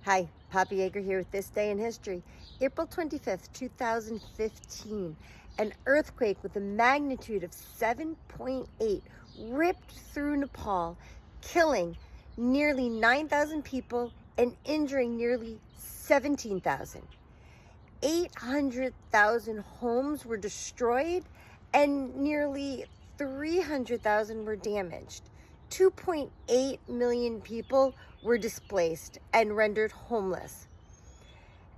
Hi, Poppy Yeager here with This Day in History. April 25th, 2015, an earthquake with a magnitude of 7.8 ripped through Nepal, killing nearly 9,000 people and injuring nearly 17,000. 800,000 homes were destroyed and nearly 300,000 were damaged. 2.8 million people were displaced and rendered homeless.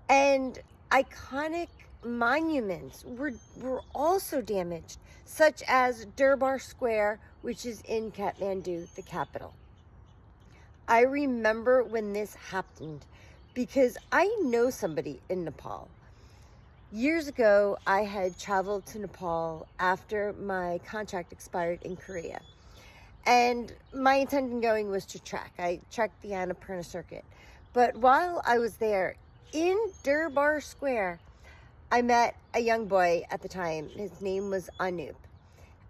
And iconic monuments were also damaged, such as Durbar Square, which is in Kathmandu, the capital. I remember when this happened because I know somebody in Nepal. Years ago, I had traveled to Nepal after my contract expired in Korea. And my intent in going was to trek. I trekked the Annapurna circuit. But while I was there, in Durbar Square, I met a young boy at the time. His name was Anup.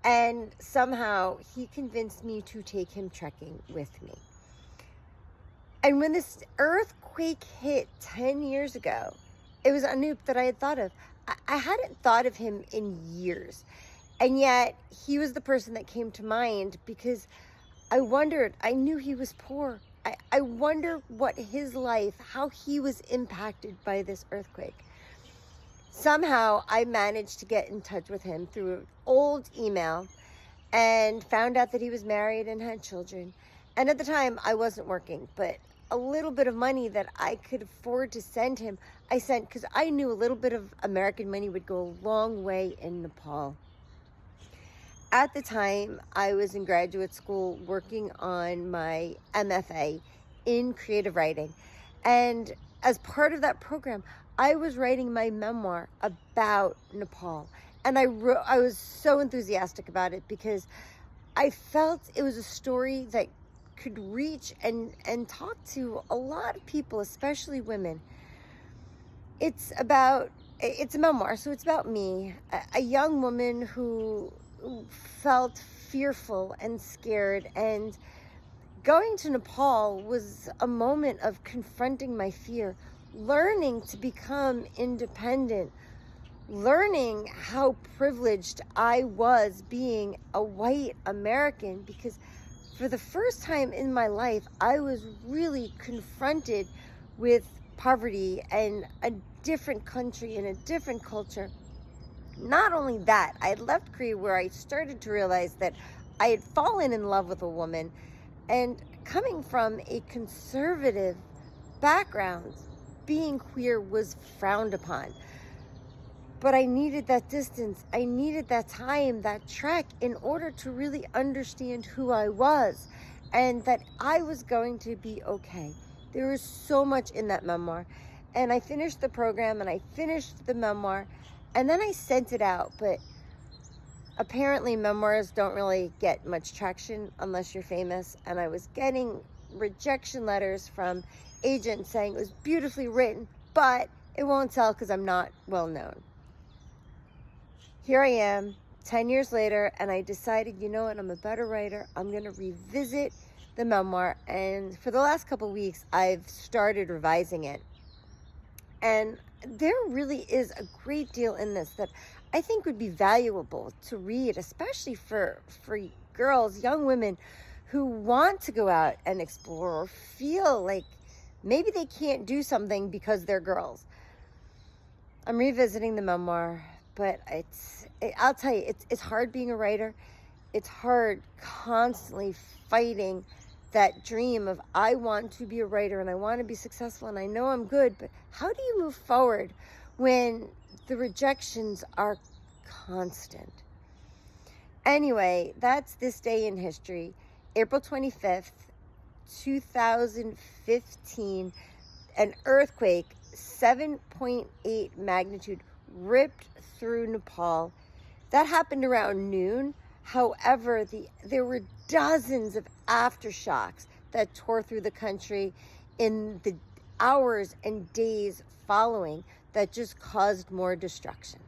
And somehow he convinced me to take him trekking with me. And when this earthquake hit 10 years ago, it was Anup that I had thought of. I hadn't thought of him in years. And yet he was the person that came to mind because I wondered, I knew he was poor. I wonder what his life, how he was impacted by this earthquake. Somehow I managed to get in touch with him through an old email and found out that he was married and had children. And at the time I wasn't working, but a little bit of money that I could afford to send him, I sent because I knew a little bit of American money would go a long way in Nepal. At the time, I was in graduate school working on my MFA in creative writing. And as part of that program, I was writing my memoir about Nepal. And I was so enthusiastic about it because I felt it was a story that could reach and talk to a lot of people, especially women. It's a memoir, so it's about me, a young woman who felt fearful and scared, and going to Nepal was a moment of confronting my fear, learning to become independent, learning how privileged I was being a white American, because for the first time in my life, I was really confronted with poverty and a different country and a different culture. Not only that, I had left Korea where I started to realize that I had fallen in love with a woman, and coming from a conservative background, being queer was frowned upon. But I needed that distance. I needed that time, that trek, in order to really understand who I was and that I was going to be okay. There was so much in that memoir. And I finished the program and I finished the memoir and then I sent it out. But apparently memoirs don't really get much traction unless you're famous. And I was getting rejection letters from agents saying it was beautifully written, but it won't sell because I'm not well known. Here I am 10 years later, and I decided, you know what, I'm a better writer. I'm going to revisit the memoir. And for the last couple of weeks, I've started revising it. And there really is a great deal in this that I think would be valuable to read, especially for girls, young women who want to go out and explore or feel like maybe they can't do something because they're girls. I'm revisiting the memoir. But I'll tell you, it's hard being a writer. It's hard constantly fighting that dream of I want to be a writer and I want to be successful and I know I'm good. But how do you move forward when the rejections are constant? Anyway, that's This Day in History, April 25th, 2015, an earthquake, 7.8 magnitude, ripped through Nepal. That happened around noon. However, there were dozens of aftershocks that tore through the country in the hours and days following that just caused more destruction.